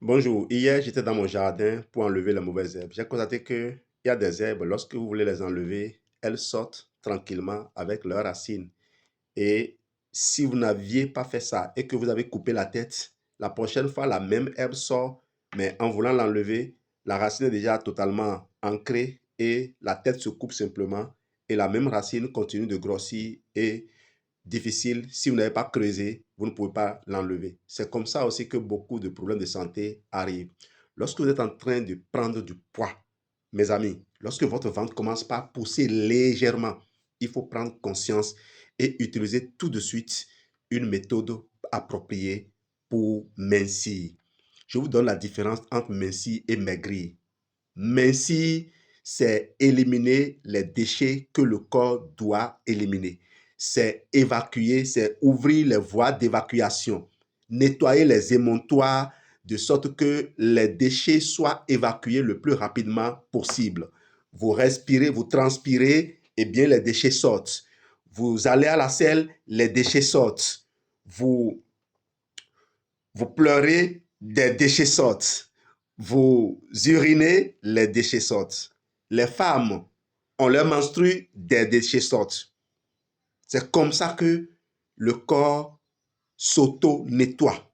Bonjour, hier j'étais dans mon jardin pour enlever les mauvaises herbes. J'ai constaté qu'il y a des herbes, lorsque vous voulez les enlever, elles sortent tranquillement avec leurs racines. Et si vous n'aviez pas fait ça et que vous avez coupé la tête, la prochaine fois, la même herbe sort, mais en voulant l'enlever, la racine est déjà totalement ancrée et la tête se coupe simplement et la même racine continue de grossir et difficile. Si vous n'avez pas creusé, vous ne pouvez pas l'enlever. C'est comme ça aussi que beaucoup de problèmes de santé arrivent. Lorsque vous êtes en train de prendre du poids, mes amis, lorsque votre ventre commence par pousser légèrement, il faut prendre conscience et utiliser tout de suite une méthode appropriée pour mincir. Je vous donne la différence entre mincir et maigrir. Mincir, c'est éliminer les déchets que le corps doit éliminer. C'est évacuer, c'est ouvrir les voies d'évacuation, nettoyer les émontoires de sorte que les déchets soient évacués le plus rapidement possible. Vous respirez, vous transpirez, et bien les déchets sortent. Vous allez à la selle, les déchets sortent. Vous pleurez, des déchets sortent. Vous urinez, les déchets sortent. Les femmes, on leur menstrue, des déchets sortent. C'est comme ça que le corps s'auto-nettoie.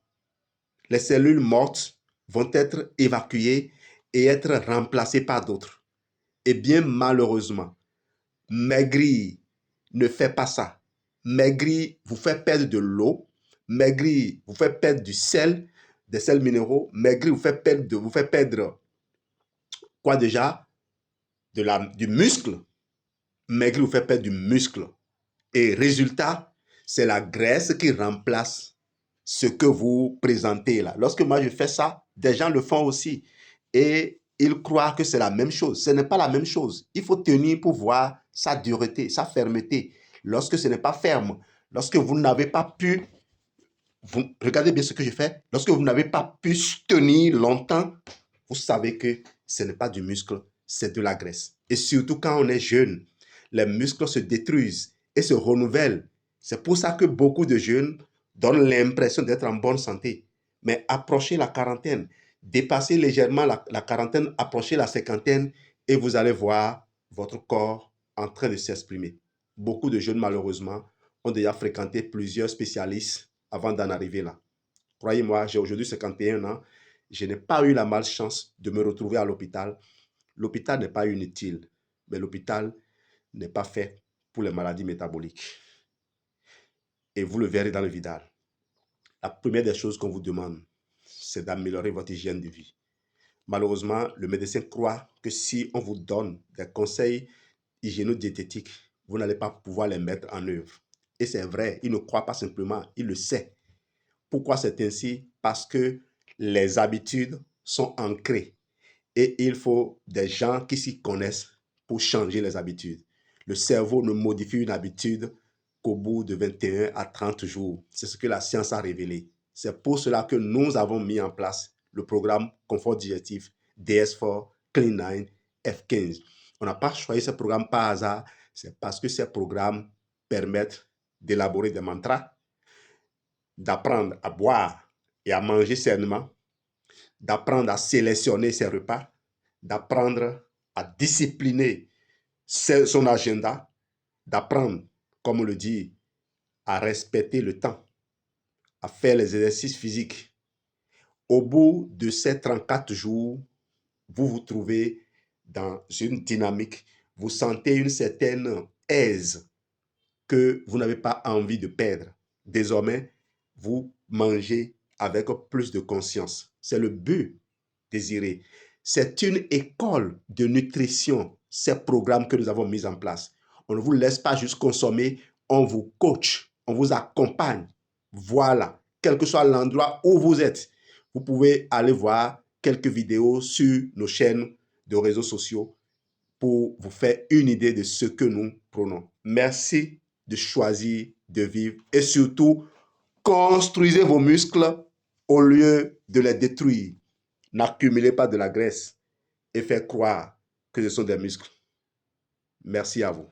Les cellules mortes vont être évacuées et être remplacées par d'autres. Et bien malheureusement, maigrir ne fait pas ça. Maigrir vous fait perdre de l'eau. Maigrir vous fait perdre du sel, des sels minéraux. Maigrir vous fait perdre quoi déjà? Du muscle. Maigrir vous fait perdre du muscle. Et résultat, c'est la graisse qui remplace ce que vous présentez là. Lorsque moi je fais ça, des gens le font aussi. Et ils croient que c'est la même chose. Ce n'est pas la même chose. Il faut tenir pour voir sa dureté, sa fermeté. Lorsque ce n'est pas ferme, lorsque vous n'avez pas pu, regardez bien ce que je fais, lorsque vous n'avez pas pu tenir longtemps, vous savez que ce n'est pas du muscle, c'est de la graisse. Et surtout quand on est jeune, les muscles se détruisent et se renouvellent. C'est pour ça que beaucoup de jeunes donnent l'impression d'être en bonne santé. Mais approchez la quarantaine, dépassez légèrement la quarantaine, approchez la cinquantaine et vous allez voir votre corps en train de s'exprimer. Beaucoup de jeunes, malheureusement, ont déjà fréquenté plusieurs spécialistes avant d'en arriver là. Croyez-moi, j'ai aujourd'hui 51 ans. Je n'ai pas eu la malchance de me retrouver à l'hôpital. L'hôpital n'est pas inutile, mais l'hôpital n'est pas fait pour les maladies métaboliques. Et vous le verrez dans le vidal. La première des choses qu'on vous demande, c'est d'améliorer votre hygiène de vie. Malheureusement, le médecin croit que si on vous donne des conseils hygiéno-diététiques, vous n'allez pas pouvoir les mettre en œuvre. Et c'est vrai, il ne croit pas simplement, il le sait. Pourquoi c'est ainsi? Parce que les habitudes sont ancrées et il faut des gens qui s'y connaissent pour changer les habitudes. Le cerveau ne modifie une habitude qu'au bout de 21 à 30 jours. C'est ce que la science a révélé. C'est pour cela que nous avons mis en place le programme Confort Digestif DS4, Clean9, F15. On n'a pas choisi ce programme par hasard, c'est parce que ces programmes permettent d'élaborer des mantras, d'apprendre à boire et à manger sainement, d'apprendre à sélectionner ses repas, d'apprendre à discipliner son agenda, d'apprendre, comme on le dit, à respecter le temps, à faire les exercices physiques. Au bout de ces 34 jours, vous vous trouvez dans une dynamique, vous sentez une certaine aise que vous n'avez pas envie de perdre. Désormais, vous mangez avec plus de conscience. C'est le but désiré. C'est une école de nutrition, ces programmes que nous avons mis en place. On ne vous laisse pas juste consommer, on vous coach, on vous accompagne. Voilà, quel que soit l'endroit où vous êtes, vous pouvez aller voir quelques vidéos sur nos chaînes de réseaux sociaux pour vous faire une idée de ce que nous prenons. Merci de choisir de vivre et surtout, construisez vos muscles au lieu de les détruire. N'accumulez pas de la graisse et faites croire que ce sont des muscles. Merci à vous.